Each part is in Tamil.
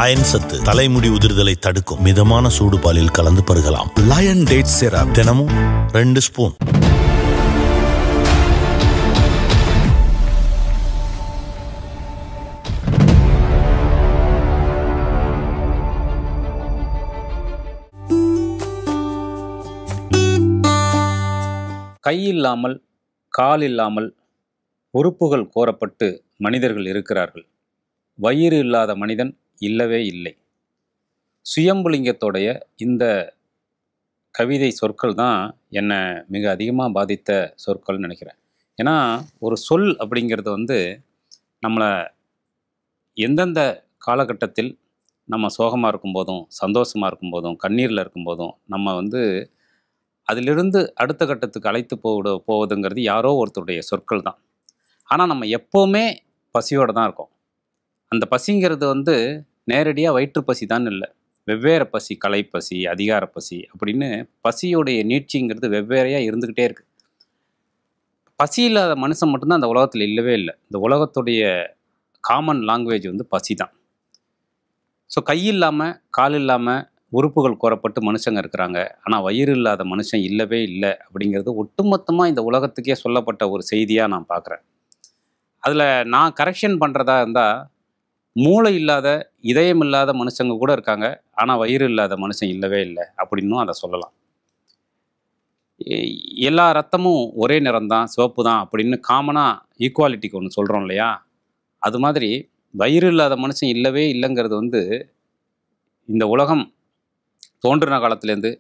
அயன் சத்து தலைமுடி உதிர்தலை தடுக்கும். மிதமான சூடு பாலில் கலந்து பருகலாம். லயன் டேட் சிரப் தினமும் 2 ஸ்பூன். கை இல்லாமல் கால் இல்லாமல் உறுப்புகள் கோரப்பட்டு மனிதர்கள் இருக்கிறார்கள். வயிறு இல்லாத மனிதன் இல்லவே இல்லை. சுயம்புலிங்கத்தோடைய இந்த கவிதை சொற்கள் தான் என்னை மிக அதிகமாக பாதித்த சொற்கள்னு நினைக்கிறேன். ஏன்னா ஒரு சொல் அப்படிங்கிறது நம்மளை எந்தெந்த காலகட்டத்தில் நம்ம சோகமாக இருக்கும்போதும் சந்தோஷமாக இருக்கும்போதும் கண்ணீரில் இருக்கும்போதும் நம்ம அதிலிருந்து அடுத்த கட்டத்துக்கு அழைத்து போவதுங்கிறது யாரோ ஒருத்தருடைய சொற்கள் தான். ஆனால் நம்ம எப்போவுமே பசியோடு தான் இருக்கோம். அந்த பசிங்கிறது நேரடியாக வயிற்று பசி தான் இல்லை, வெவ்வேறு பசி, கலைப்பசி, அதிகார பசி அப்படின்னு பசியோடைய நீட்சிங்கிறது வெவ்வேறையாக இருந்துக்கிட்டே இருக்குது. பசி இல்லாத மனுஷன் மட்டும்தான் அந்த உலகத்தில் இல்லவே இல்லை. இந்த உலகத்துடைய காமன் லாங்குவேஜ் பசி தான். ஸோ கை இல்லாமல் கால் இல்லாமல் உறுப்புகள் கோரப்பட்டு மனுஷங்க இருக்கிறாங்க, ஆனால் வயிறு இல்லாத மனுஷன் இல்லவே இல்லை அப்படிங்கிறது ஒட்டுமொத்தமாக இந்த உலகத்துக்கே சொல்லப்பட்ட ஒரு செய்தியாக நான் பார்க்குறேன். அதில் நான் கரெக்ஷன் பண்ணுறதா இருந்தால், மூளை இல்லாத இதயம் இல்லாத மனுஷங்க கூட இருக்காங்க, ஆனால் வயிறு இல்லாத மனுஷன் இல்லவே இல்லை அப்படின்னும் அதை சொல்லலாம். எல்லா ரத்தமும் ஒரே நிறம்தான், சிவப்பு தான் அப்படின்னு காமனாக ஈக்குவாலிட்டிக்கு ஒன்று சொல்கிறோம் இல்லையா? அது மாதிரி வயிறு இல்லாத மனுஷன் இல்லவே இல்லைங்கிறது இந்த உலகம் தோன்றின காலத்துலேருந்து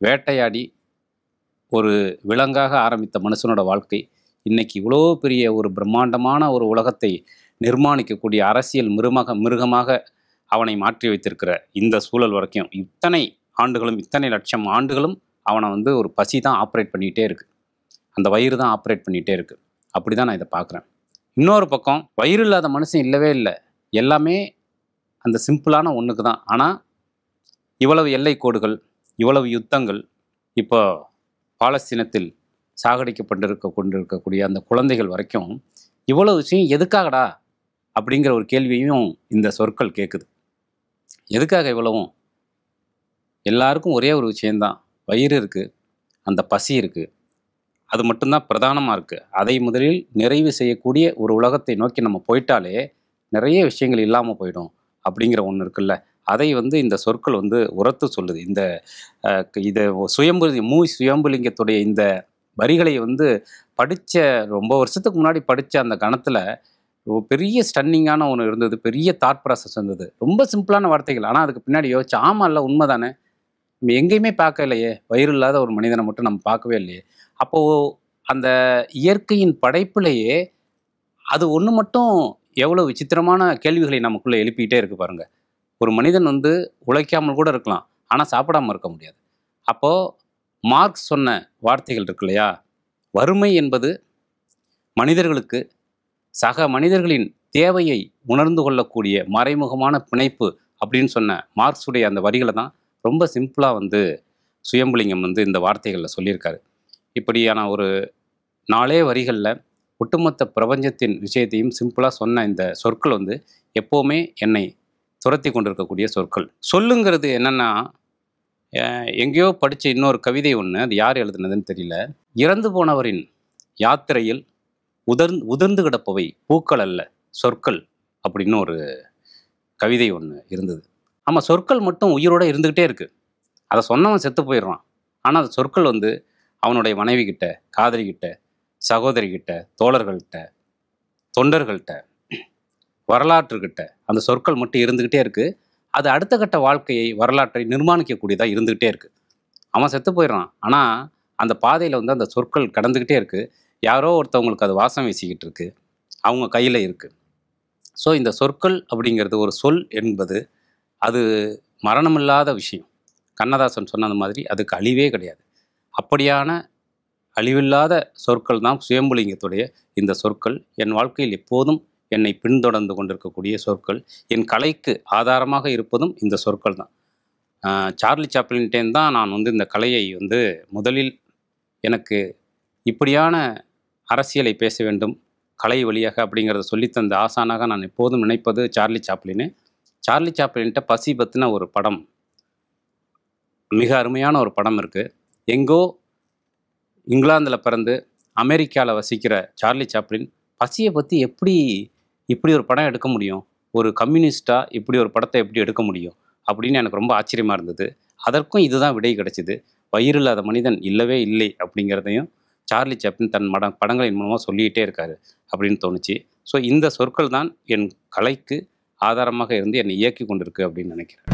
வேட்டையாடி ஒரு விலங்காக ஆரம்பித்த மனுஷனோட வாழ்க்கை இன்றைக்கி இவ்வளோ பெரிய ஒரு பிரம்மாண்டமான ஒரு உலகத்தை நிர்மாணிக்கக்கூடிய அரசியல் மிருகமாக அவனை மாற்றி வைத்திருக்கிற இந்த சூழல் வரைக்கும் இத்தனை ஆண்டுகளும் இத்தனை லட்சம் ஆண்டுகளும் அவனை ஒரு பசி தான் ஆப்ரேட் பண்ணிகிட்டே இருக்குது, அந்த வயிறு தான் ஆப்ரேட் பண்ணிகிட்டே இருக்குது. அப்படி தான் நான் இதை பார்க்குறேன். இன்னொரு பக்கம் வயிறு இல்லாத மனுஷன் இல்லவே இல்லை, எல்லாமே அந்த சிம்பிளான ஒன்றுக்கு தான். ஆனால் இவ்வளவு எல்லை கோடுகள், இவ்வளவு யுத்தங்கள், இப்போ பாலஸ்தீனத்தில் கொண்டிருக்கக்கூடிய அந்த குழந்தைகள் வரைக்கும் இவ்வளவு விஷயம் எதுக்காகடா அப்படிங்கிற ஒரு கேள்வியும் இந்த சொற்கள் கேட்குது. எதுக்காக இவ்வளவும்? எல்லாருக்கும் ஒரே ஒரு விஷயந்தான், வயிறு இருக்குது, அந்த பசி இருக்குது, அது மட்டும்தான் பிரதானமாக இருக்குது. அதை முதலில் நிறைவு செய்யக்கூடிய ஒரு உலகத்தை நோக்கி நம்ம போயிட்டாலே நிறைய விஷயங்கள் இல்லாமல் போயிடும் அப்படிங்கிற ஒன்று இருக்குல்ல, அதை இந்த சொற்கள் உரத்து சொல்லுது. இதை சுயம்புலிங்கத்துடைய இந்த வரிகளை படித்த ரொம்ப வருஷத்துக்கு முன்னாடி படித்த அந்த கணத்தில் பெரிய ஸ்டன்னிங்கான ஒன்று இருந்தது, பெரிய தாட் ப்ராசஸ் இருந்தது, ரொம்ப சிம்பிளான வார்த்தைகள். ஆனால் அதுக்கு பின்னாடி யோசிச்சு, ஆமாம் இல்லை உண்மை தானே, நம்ம எங்கேயுமே பார்க்க இல்லையே, வயிறு இல்லாத ஒரு மனிதனை மட்டும் நம்ம பார்க்கவே இல்லையே. அப்போது அந்த இயற்கையின் படைப்பிலேயே அது ஒன்று மட்டும் எவ்வளோ விசித்திரமான கேள்விகளை நமக்குள்ளே எழுப்பிக்கிட்டே இருக்குது பாருங்கள். ஒரு மனிதன் உழைக்காமல் கூட இருக்கலாம், ஆனால் சாப்பிடாமல் இருக்க முடியாது. அப்போது மார்க்ஸ் சொன்ன வார்த்தைகள் இருக்கு இல்லையா, வறுமை என்பது மனிதர்களுக்கு சக மனிதர்களின் தேவையை உணர்ந்து கொள்ளக்கூடிய மறைமுகமான பிணைப்பு அப்படின்னு சொன்ன மார்க்ஸுடைய அந்த வரிகளை தான் ரொம்ப சிம்பிளாக சுயம்புலிங்கம் இந்த வார்த்தைகளில் சொல்லியிருக்காரு. இப்படியான ஒரு 4 வரிகளில் ஒட்டுமொத்த பிரபஞ்சத்தின் விஷயத்தையும் சிம்பிளாக சொன்ன இந்த சொற்கள் எப்போவுமே என்னை துரத்தி கொண்டிருக்கக்கூடிய சொற்கள். சொல்லுங்கிறது என்னென்னா, எங்கேயோ படித்த இன்னொரு கவிதை ஒன்று, அது யார் எழுதுனதுன்னு தெரியல. இறந்து போனவரின் யாத்திரையில் உதிர்ந்து கிடப்பவை பூக்கள் அல்ல சொற்கள் அப்படின்னு ஒரு கவிதை ஒன்று இருந்தது. ஆமாம், சொற்கள் மட்டும் உயிரோடு இருந்துக்கிட்டே இருக்குது. அதை சொன்னவன் செத்து போயிடுறான், ஆனால் அந்த சொற்கள் அவனுடைய மனைவிக்கிட்ட, காதலிக்கிட்ட, சகோதரிக்கிட்ட, தோழர்கள்கிட்ட, தொண்டர்கள்கிட்ட, வரலாற்றுக்கிட்ட அந்த சொற்கள் மட்டும் இருந்துக்கிட்டே இருக்குது. அது அடுத்த கட்ட வாழ்க்கையை, வரலாற்றை நிர்மாணிக்கக்கூடியதாக இருந்துக்கிட்டே இருக்குது. அவன் செத்து போயிடுறான், ஆனால் அந்த பாதையில் அந்த சொற்கள் கடந்துக்கிட்டே இருக்குது. யாரோ ஒருத்தவங்களுக்கு அது வாசம் வீசிக்கிட்டு இருக்குது, அவங்க கையில் இருக்குது. ஸோ இந்த சொற்கள் அப்படிங்கிறது, ஒரு சொல் என்பது அது மரணமில்லாத விஷயம். கண்ணதாசன் சொன்னது மாதிரி அதுக்கு அழிவே கிடையாது. அப்படியான அழிவில்லாத சொற்கள் தான் சுயம்புலிங்கத்துடைய இந்த சொற்கள். என் வாழ்க்கையில் எப்போதும் என்னை பின்தொடர்ந்து கொண்டிருக்கக்கூடிய சொற்கள். என் கலைக்கு ஆதாரமாக இருப்பதும் இந்த சொற்கள் தான். சார்லி சாப்ளின்டேன் தான் நான் இந்த கலையை முதலில் எனக்கு இப்படியான அரசியலை பேச வேண்டும் கலை வழியாக அப்படிங்கிறத சொல்லித்தந்த ஆசானாக நான் எப்போதும் நினைப்பது சார்லி சாப்ளினு. சார்லி சாப்ளின்ட்ட பசி பற்றின ஒரு படம், மிக அருமையான ஒரு படம் இருக்குது. எங்கோ இங்கிலாந்தில் பிறந்து அமெரிக்காவில் வசிக்கிற சார்லி சாப்ளின் பசியை பற்றி இப்படி ஒரு படம் எடுக்க முடியும், ஒரு கம்யூனிஸ்டாக இப்படி ஒரு படத்தை எப்படி எடுக்க முடியும் அப்படின்னு எனக்கு ரொம்ப ஆச்சரியமாக இருந்தது. அதற்கும் இதுதான் விடை கிடைச்சிது. வயிறு இல்லாத மனிதன் இல்லவே இல்லை அப்படிங்கிறதையும் சார்லி சாப்ளின் தன் படங்களின் மூலமாக சொல்லிக்கிட்டே இருக்காரு அப்படின்னு தோணுச்சு. ஸோ இந்த சொற்கள் தான் என் கலைக்கு ஆதாரமாக இருந்து என்னை இயக்கி கொண்டிருக்கு அப்படின்னு நினைக்கிறேன்.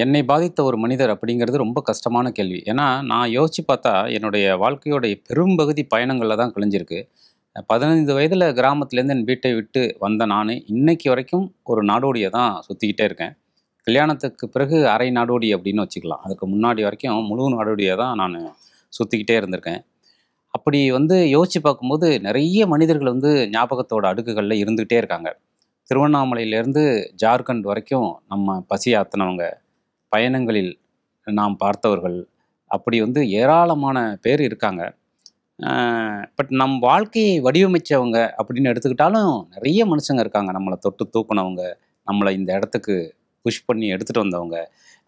என்னை பாதித்த ஒரு மனிதர் அப்படிங்கிறது ரொம்ப கஷ்டமான கேள்வி. ஏன்னா நான் யோசித்து பார்த்தா என்னுடைய வாழ்க்கையோடைய பெரும்பகுதி பயணங்களில் தான் கழிஞ்சிருக்கு. 15 வயதில் கிராமத்துலேருந்து என் வீட்டை விட்டு வந்த நான் இன்னைக்கு வரைக்கும் ஒரு நாடோடியை தான் சுற்றிக்கிட்டே இருக்கேன். கல்யாணத்துக்கு பிறகு அரை நாடோடி அப்படின்னு வச்சுக்கலாம். அதுக்கு முன்னாடி வரைக்கும் முழு நாடோடியாக தான் நான் சுற்றிக்கிட்டே இருந்திருக்கேன். அப்படி யோசித்து பார்க்கும்போது நிறைய மனிதர்கள் ஞாபகத்தோட அடுக்குகளில் இருந்துகிட்டே இருக்காங்க. திருவண்ணாமலையிலேருந்து ஜார்க்கண்ட் வரைக்கும் நம்ம பசி ஆத்தினவங்க, பயணங்களில் நாம் பார்த்தவர்கள், அப்படி ஏராளமான பேர் இருக்காங்க. பட் நம் வாழ்க்கையை வடிவமைச்சவங்க அப்படின்னு எடுத்துக்கிட்டாலும் நிறைய மனுஷங்க இருக்காங்க. நம்மளை தொட்டு தூக்குனவங்க, நம்மளை இந்த இடத்துக்கு புஷ் பண்ணி எடுத்துகிட்டு வந்தவங்க,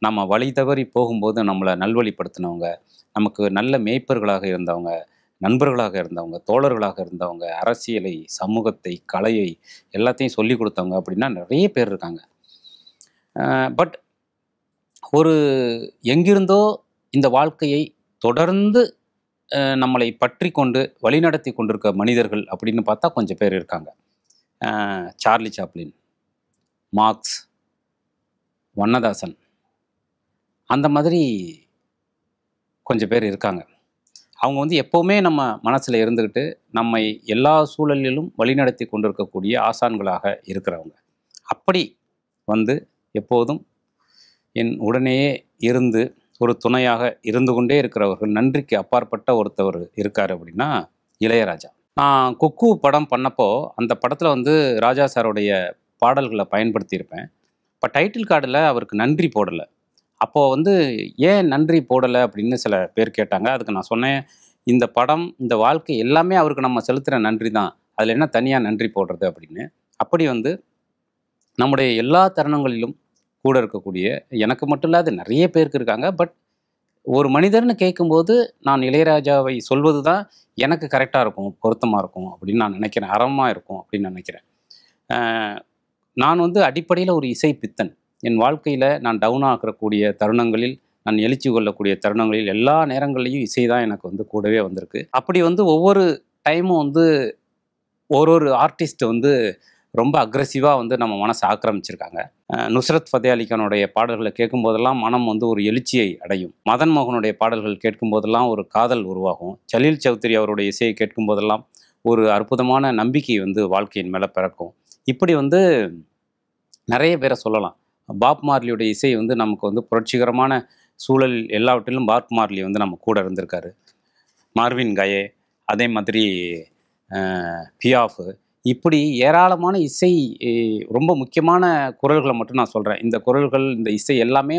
நம்ம வழி தவறி போகும்போது நம்மளை நல்வழிப்படுத்தினவங்க, நமக்கு நல்ல மேய்ப்பர்களாக இருந்தவங்க, நண்பர்களாக இருந்தவங்க, தோழர்களாக இருந்தவங்க, அரசியலை, சமூகத்தை, கலையை எல்லாத்தையும் சொல்லி கொடுத்தவங்க அப்படின்னா நிறைய பேர் இருக்காங்க. பட் ஒரு எங்கிருந்தோ இந்த வாழ்க்கையை தொடர்ந்து நம்மளை பற்றி கொண்டு வழிநடத்தி கொண்டிருக்க மனிதர்கள் அப்படின்னு பார்த்தா கொஞ்சம் பேர் இருக்காங்க. சார்லி சாப்ளின், மார்க்ஸ், வண்ணதாசன், அந்த மாதிரி கொஞ்சம் பேர் இருக்காங்க. அவங்க எப்போவுமே நம்ம மனசில் இருந்துக்கிட்டு நம்மை எல்லா சூழலிலும் வழிநடத்தி கொண்டிருக்கக்கூடிய ஆசான்களாக இருக்கிறவங்க. அப்படி எப்போதும் என் உடனேயே இருந்து ஒரு துணையாக இருந்து கொண்டே இருக்கிறவர்கள், நன்றிக்கு அப்பாற்பட்ட ஒருத்தவர் இருக்கார் அப்படின்னா இளையராஜா. நான் குக்கு படம் பண்ணப்போ அந்த படத்தில் ராஜா சாருடைய பாடல்களை பயன்படுத்தியிருப்பேன். இப்போ டைட்டில் கார்டில் அவருக்கு நன்றி போடலை. அப்போது ஏன் நன்றி போடலை அப்படின்னு சில பேர் கேட்டாங்க. அதுக்கு நான் சொன்னேன், இந்த படம், இந்த வாழ்க்கை எல்லாமே அவருக்கு நம்ம செலுத்துகிற நன்றி தான், அதில் என்ன தனியாக நன்றி போடுறது அப்படின்னு. அப்படி நம்முடைய எல்லா தருணங்களிலும் கூட இருக்கக்கூடிய, எனக்கு மட்டும் இல்லாத நிறைய பேருக்கு இருக்காங்க. பட் ஒரு மனிதர்னு கேட்கும்போது நான் இளையராஜாவை சொல்வது தான் எனக்கு கரெக்டாக இருக்கும், பொருத்தமாக இருக்கும் அப்படின்னு நான் நினைக்கிறேன், அறமாக இருக்கும் அப்படின்னு நினைக்கிறேன். நான் அடிப்படையில் ஒரு இசை பித்தன். என் வாழ்க்கையில் நான் டவுன் ஆகக்கூடிய தருணங்களில், நான் எழுச்சி கொள்ளக்கூடிய தருணங்களில் எல்லா நேரங்கள்லையும் இசை தான் எனக்கு கூடவே வந்திருக்கு. அப்படி ஒவ்வொரு டைமும் ஒரு ஆர்டிஸ்ட் ரொம்ப அக்ரெசிவாக நம்ம மனசை ஆக்கிரமிச்சிருக்காங்க. நுஸ்ரத் ஃபத்தே அலி கானுடைய பாடல்களை கேட்கும்போதெல்லாம் மனம் ஒரு எழுச்சியை அடையும். மதன் மோகனுடைய பாடல்கள் கேட்கும்போதெல்லாம் ஒரு காதல் உருவாகும். சலீல் சௌத்ரி அவருடைய இசையை கேட்கும்போதெல்லாம் ஒரு அற்புதமான நம்பிக்கை வாழ்க்கையின் மேலே பிறக்கும். இப்படி நிறைய பேரை சொல்லலாம். பாப் மார்லியுடைய இசை நமக்கு புரட்சிகரமான சூழல் எல்லாவற்றிலும் பாப் மார்லி நம்ம கூட இருந்திருக்காரு. மார்வின் கயே, அதே மாதிரி பியாஃப், இப்படி ஏராளமான இசை, ரொம்ப முக்கியமான குரல்களை மட்டும் நான் சொல்கிறேன். இந்த குரல்கள், இந்த இசை எல்லாமே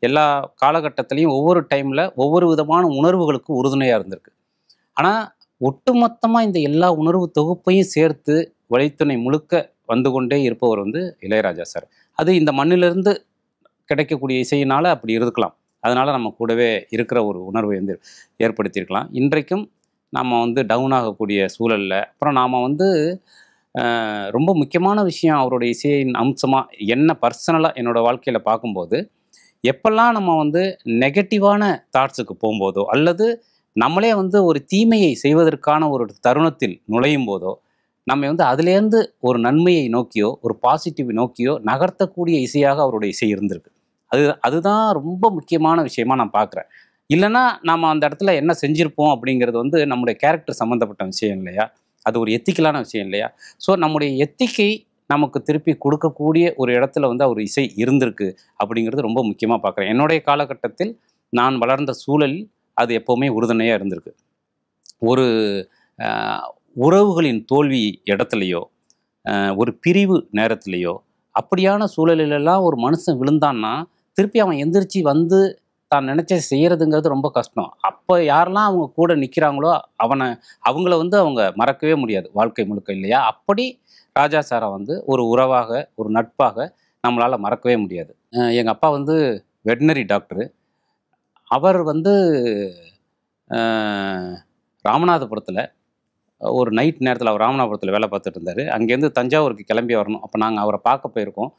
எல்லா காலகட்டத்திலையும் ஒவ்வொரு டைமில் ஒவ்வொரு விதமான உணர்வுகளுக்கு உறுதுணையாக இருந்திருக்கு. ஆனால் ஒட்டுமொத்தமாக இந்த எல்லா உணர்வு தொகுப்பையும் சேர்த்து வழித்துணை முழுக்க கொண்டே இருப்பவர் இளையராஜா சார். அது இந்த மண்ணிலிருந்து கிடைக்கக்கூடிய இசையினால் அப்படி இருக்கலாம். அதனால் நம்ம கூடவே இருக்கிற ஒரு உணர்வை ஏற்படுத்தியிருக்கலாம். இன்றைக்கும் நம்ம டவுன் ஆகக்கூடிய சூழலில், அப்புறம் நாம் ரொம்ப முக்கியமான விஷயம், அவருடைய இசையின் அம்சமாக என்ன பர்சனலாக என்னோடய வாழ்க்கையில் பார்க்கும்போது, எப்பெல்லாம் நம்ம நெகட்டிவான தாட்ஸுக்கு போகும்போதோ, அல்லது நம்மளே ஒரு தீமையை செய்வதற்கான ஒரு தருணத்தில் நுழையும் போதோ, நம்ம அதுலேருந்து ஒரு நன்மையை நோக்கியோ, ஒரு பாசிட்டிவ் நோக்கியோ நகர்த்தக்கூடிய இசையாக அவருடைய இசை இருந்திருக்கு. அதுதான் ரொம்ப முக்கியமான விஷயமா நான் பார்க்குறேன். இல்லைன்னா நம்ம அந்த இடத்துல என்ன செஞ்சுருப்போம் அப்படிங்கிறது நம்முடைய கேரக்டர் சம்மந்தப்பட்ட விஷயம் இல்லையா, அது ஒரு எத்திக்கலான விஷயம் இல்லையா. ஸோ நம்முடைய எத்திக்கை நமக்கு திருப்பி கொடுக்கக்கூடிய ஒரு இடத்துல அவர் இசை இருந்திருக்கு அப்படிங்கிறது ரொம்ப முக்கியமாக பார்க்குறேன். என்னுடைய காலகட்டத்தில் நான் வளர்ந்த சூழலில் அது எப்போவுமே உறுதுணையாக இருந்திருக்கு. ஒரு உறவுகளின் தோல்வி இடத்துலையோ, ஒரு பிரிவு நேரத்துலையோ, அப்படியான சூழலிலெல்லாம் ஒரு மனுஷன் விழுந்தான்னா திருப்பி அவன் எந்திரிச்சு தான் நினச்ச செய்கிறதுங்கிறது ரொம்ப கஷ்டம். அப்போ யாரெல்லாம் அவங்க கூட நிற்கிறாங்களோ அவங்கள வந்து அவங்க மறக்கவே முடியாது வாழ்க்கை முழுக்க இல்லையா? அப்படி ராஜா சாரை வந்து ஒரு உறவாக, ஒரு நட்பாக நம்மளால் மறக்கவே முடியாது. எங்கள் அப்பா வந்து வெட்னரி டாக்டரு. அவர் வந்து அ ராமநாதபுரத்தில ஒரு நைட் நேரத்தில அவர் ராமநாதபுரத்தில வேலை பார்த்துட்டு இருந்தாரு. அங்கேருந்து தஞ்சாவூருக்கு கிளம்பி வரணும். அப்போ நாங்க அவர பார்க்க போயிருக்கோம்.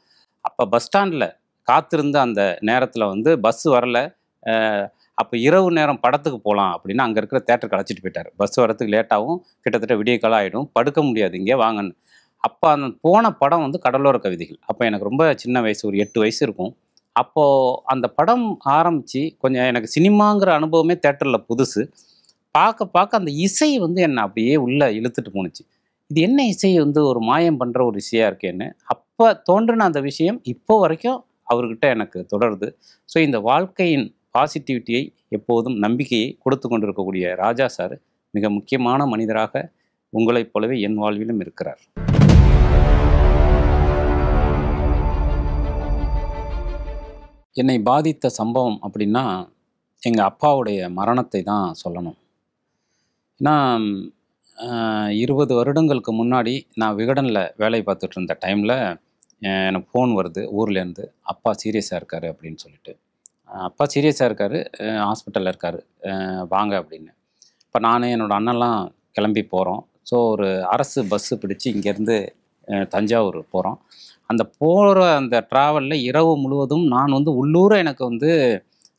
அப்ப பஸ் ஸ்டாண்ட்ல காத்திருந்த அந்த நேரத்தில வந்து பஸ் வரல. அ அப்ப இரவு நேரம் படத்துக்கு போலாம் அப்படின்னு அங்க இருக்கிற தியேட்டருக்கு அழைச்சிட்டு போயிட்டாரு. பஸ் வரதுக்கு லேட் ஆகும். கிட்டத்தட்ட விடியற்காலம் ஆயிடும். படுக்க முடியாது இங்கே வாங்கன்னு. அப்ப அந்த போன படம் வந்து கடலோர கவிதைகள். அப்ப எனக்கு ரொம்ப சின்ன வயசு, ஒரு 8 வயசு இருக்கும். அப்போ அந்த படம் ஆரம்பிச்சு கொஞ்சம் எனக்கு சினிமாங்கிற அனுபவமே தியேட்டர்ல புதுசு. பார்க்க பார்க்க அந்த இசை வந்து என்ன அப்படியே உள்ள இழுத்துட்டு போணுச்சு. இது என்ன இசை வந்து ஒரு மாயம் பண்ற ஒரு இசையா இருக்கேன்னு. அப்ப தோன்றின அந்த விஷயம் இப்போ வரைக்கும் அவர்கிட்ட எனக்கு தொடருது. ஸோ இந்த வாழ்க்கையின் பாசிட்டிவிட்டியை எப்போதும் நம்பிக்கையை கொடுத்து கொண்டிருக்கக்கூடிய ராஜா சார் மிக முக்கியமான மனிதராக உங்களைப் போலவே என் வாழ்விலும் இருக்கிறார். என்னை பாதித்த சம்பவம் அப்படின்னா, எங்க அப்பாவுடைய மரணத்தை தான் சொல்லணும். ஏன்னா, 20 வருடங்களுக்கு முன்னாடி நான் விகடன்ல வேலை பார்த்துட்டு இருந்த டைம்ல, எனக்கு ஃபோன் வருது ஊர்லேருந்து. "அப்பா சீரியஸா இருக்காரு" அப்படின்னு சொல்லிட்டு. "அப்பா சீரியஸா இருக்காரு, ஹாஸ்பிட்டல்ல இருக்காரு. வாங்க" அப்படின்னு. இப்ப நானு, என்னோட அண்ணன்லாம் கிளம்பி போறோம். ஸோ ஒரு அரசு பஸ்ஸு பிடிச்சு இங்கேருந்து தஞ்சாவூர் போறோம். அந்த போற அந்த டிராவல்ல இரவு முழுவதும் நான் வந்து உள்ளூர எனக்கு வந்து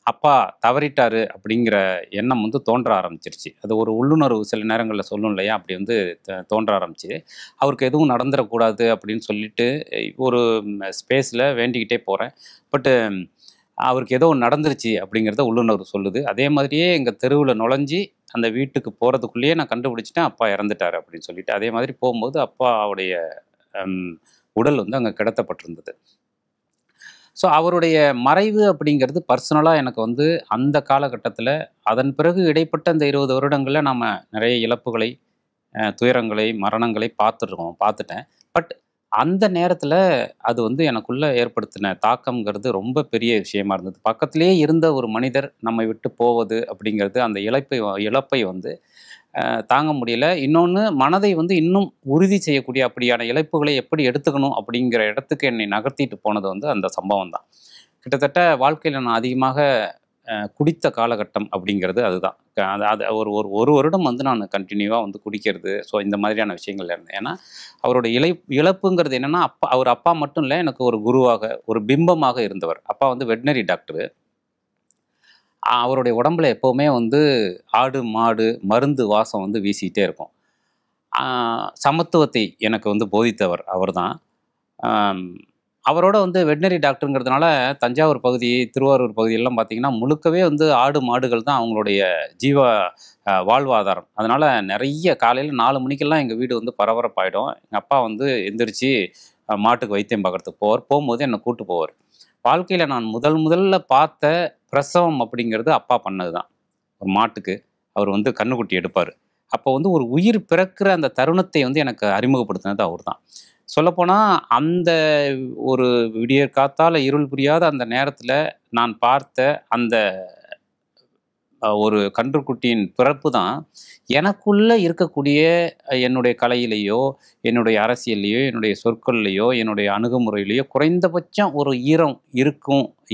அப்பா தவறிட்டாரு அப்படிங்கிற எண்ணம் வந்து தோன்ற ஆரம்பிச்சிருச்சு. அது ஒரு உள்ளுணர்வு சில நேரங்கள்ல சொல்லும் இல்லையா? அப்படி வந்து தோன்ற ஆரம்பிச்சு. அவருக்கு எதுவும் நடந்துறக்கூடாது அப்படின்னு சொல்லிட்டு ஒரு ஸ்பேஸ்ல வேண்டிக்கிட்டே போறேன். பட்டு அவருக்கு ஏதோ ஒண்ணு நடந்துருச்சு அப்படிங்கிறத உள்ளுணர்வு சொல்லுது. அதே மாதிரியே எங்க தெருவுல நுழைஞ்சு அந்த வீட்டுக்கு போறதுக்குள்ளேயே நான் கண்டுபிடிச்சுட்டேன், அப்பா இறந்துட்டாரு அப்படின்னு சொல்லிட்டு. அதே மாதிரி போகும்போது அப்பாவுடைய ம் உடல் வந்து அங்க கிடத்தப்பட்டிருந்தது. ஸோ அவருடைய மறைவு அப்படிங்கிறது பர்சனலா எனக்கு வந்து அந்த காலகட்டத்தில, அதன் பிறகு இடைப்பட்ட இந்த 20 வருடங்கள்ல நாம நிறைய இழப்புகளை, துயரங்களை, மரணங்களை பார்த்துட்டேன். பட் அந்த நேரத்தில அது வந்து எனக்குள்ள ஏற்படுத்தின தாக்கம்ங்கிறது ரொம்ப பெரிய விஷயமா இருந்தது. பக்கத்திலேயே இருந்த ஒரு மனிதர் நம்மை விட்டு போவது அப்படிங்கிறது, அந்த இழப்பை வந்து தாங்க முடியல. இன்னொன்னு மனதை வந்து இன்னும் உறுதி செய்யக்கூடிய அப்படியான இழப்புகளை எப்படி எடுத்துக்கணும் அப்படிங்கிற இடத்துக்கு என்னை நகர்த்திட்டு போனது வந்து அந்த சம்பவம் தான். கிட்டத்தட்ட வாழ்க்கையில நான் அதிகமாக குடித்த காலகட்டம் அப்படிங்கிறது அதுதான். அது அது ஒரு ஒரு 1 வருடம் வந்து நான் கன்டினியூவா வந்து குடிக்கிறது. ஸோ இந்த மாதிரியான விஷயங்கள்ல இருந்தேன். ஏன்னா, அவருடைய இழப்புங்கிறது என்னன்னா, அவர் அப்பா மட்டும் இல்ல, எனக்கு ஒரு குருவாக, ஒரு பிம்பமாக இருந்தவர். அப்பா வந்து வெட்னரி டாக்டரு. அவருடைய உடம்புல எப்பவுமே வந்து ஆடு, மாடு, மருந்து வாசம் வந்து வீசிக்கிட்டே இருக்கும். ஆ சமத்துவத்தை எனக்கு வந்து போதித்தவர் அவர்தான். ஆம் அவரோட வந்து வெட்னரி டாக்டருங்கிறதுனால தஞ்சாவூர் பகுதி, திருவாரூர் பகுதியெல்லாம் பார்த்தீங்கன்னா, முழுக்கவே வந்து ஆடு, மாடுகள் தான் அவங்களுடைய ஜீவ வாழ்வாதாரம். அதனால நெறைய காலையில 4 மணிக்கெல்லாம் எங்க வீடு வந்து பரபரப்பாயிடும். எங்க அப்பா வந்து எந்திரிச்சு மாட்டுக்கு வைத்தியம் பார்க்கறதுக்கு போவார். போம்போது என்ன கூட்டு போவாரு. வாழ்க்கையில நான் முதல்ல பார்த்த பிரசவம் அப்படிங்கிறது அப்பா பண்ணது தான். ஒரு மாட்டுக்கு அவர் வந்து கன்னுக்குட்டி எடுப்பாரு. அப்போ வந்து ஒரு உயிர் பிறக்கிற அந்த தருணத்தை வந்து எனக்கு அறிமுகப்படுத்தினது அவர்தான். சொல்லப்போனா அந்த ஒரு விடியற் காத்தால இருள் புரியாத அந்த நேரத்தில நான் பார்த்த அந்த ஒரு கன்றுக்குட்டியின் பிறப்பு தான் எனக்குள்ள இருக்கக்கூடிய என்னுடைய கலையிலேயோ, என்னுடைய அரசியல்லையோ, என்னுடைய சொற்கள்லையோ, என்னுடைய அணுகுமுறையிலேயோ குறைந்தபட்சம் ஒரு ஈரம்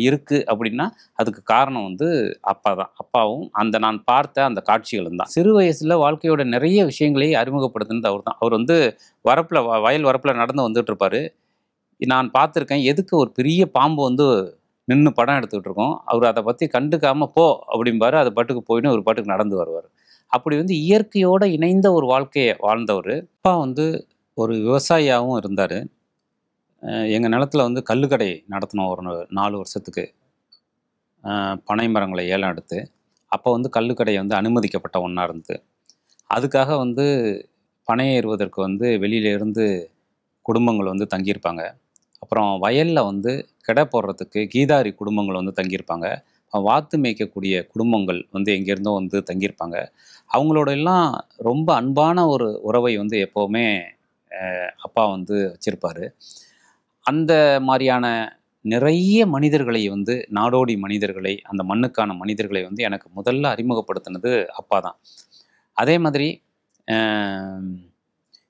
இருக்கு அப்படின்னா, அதுக்கு காரணம் வந்து அப்பா தான். அப்பாவும் அந்த நான் பார்த்த அந்த காட்சிகளும் தான். சிறு வயசுல வாழ்க்கையோட நிறைய விஷயங்களை அறிமுகப்படுத்தினது அவர் தான். அவர் வந்து வயல் வரப்புல நடந்து வந்துட்டுருப்பாரு. நான் பார்த்துருக்கேன். எதுக்கு ஒரு பெரிய பாம்பு வந்து நின்னு படம் எடுத்துக்கிட்டு இருக்கோம். அவரு அத பத்தி கண்டுக்காம "போ" அப்படிம்பாரு. அது பாட்டுக்கு போயிடும். இவரு பாட்டுக்கு நடந்து வருவாரு. அப்படி வந்து இயற்கையோட இணைந்த ஒரு வாழ்க்கைய வாழ்ந்தவரு. அப்பா வந்து ஒரு விவசாயியாவும் இருந்தாரு. எங்க நிலத்துல வந்து கள்ளுக்கடை நடத்துனோம் ஒரு 4 வருஷத்துக்கு. பனை மரங்களை ஏலம் எடுத்து. அப்ப வந்து கள்ளுக்கடை வந்து அனுமதிக்கப்பட்ட ஒண்ணா இருந்தது. அதுக்காக வந்து பனை ஏறுவதற்கு வந்து வெளியில இருந்து குடும்பங்கள் வந்து தங்கியிருப்பாங்க. அப்புறம் வயல்ல வந்து கிடா போடுறதுக்கு கீதாரி குடும்பங்கள் வந்து தங்கியிருப்பாங்க. வாத்து மேய்க்கக்கூடிய குடும்பங்கள் வந்து எங்கேருந்தோ வந்து தங்கியிருப்பாங்க. அவங்களோட எல்லாம் ரொம்ப அன்பான ஒரு உறவை வந்து எப்பவுமே அப்பா வந்து வச்சிருப்பாரு. அந்த மாரியான நிறைய மனிதர்களை வந்து நாடோடி மனிதர்களை, அந்த மண்ணுக்கான மனிதர்களை வந்து எனக்கு முதல்ல அறிமுகப்படுத்தினது அப்பா தான். அதே மாதிரி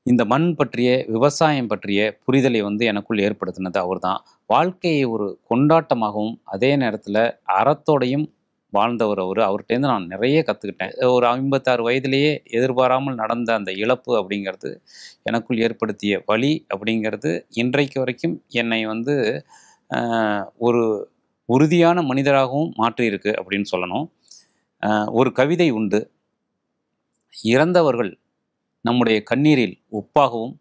இந்த மண் பற்றிய, விவசாயம் பற்றிய புரிதலை வந்து எனக்குள் ஏற்படுத்தினது அவர் தான். வாழ்க்கையை ஒரு கொண்டாட்டமாகவும் அதே நேரத்தில் அறத்தோடையும் வாழ்ந்தவர் அவர். அவர்கிட்டேருந்து நான் நிறைய கற்றுக்கிட்டேன். ஒரு 56 வயதிலேயே எதிர்பாராமல் நடந்த அந்த இழப்பு அப்படிங்கிறது எனக்குள் ஏற்படுத்திய வலி அப்படிங்கிறது இன்றைக்கு வரைக்கும் என்னை வந்து ஒரு உறுதியான மனிதராகவும் மாற்றியிருக்கு அப்படின்னு சொல்லணும். ஒரு கவிதை உண்டு, இறந்தவர்கள் நம்முடைய கண்ணீரில் உப்பாகவும்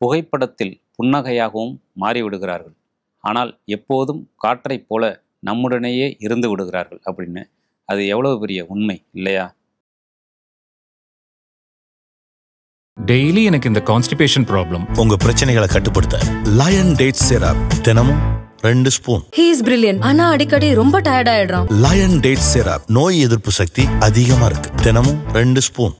புகைப்படத்தில் புன்னகையாகவும் மாறிவிடுகிறார்கள், ஆனால் எப்போதும் காற்றைப் போல நம்முடனேயே இருந்து விடுகிறார்கள் அப்படின்னு. அது எவ்வளவு பெரிய உண்மை இல்லையா? டெய்லி எனக்கு இந்த கான்ஸ்டிபேஷன் ப்ராப்ளம். உங்க பிரச்சனைகளை கட்டுப்படுத்த லயன் டேட் சிரப் தினமும் 2 ஸ்பூன். He is brilliant. ஆனா அடிக்கடி ரொம்ப டயர்ட் ஆயிடுறான். லயன் டேட் சிரப் நோய் எதிர்ப்பு சக்தி அதிகமா இருக்கு. தினமும் 2 ஸ்பூன்.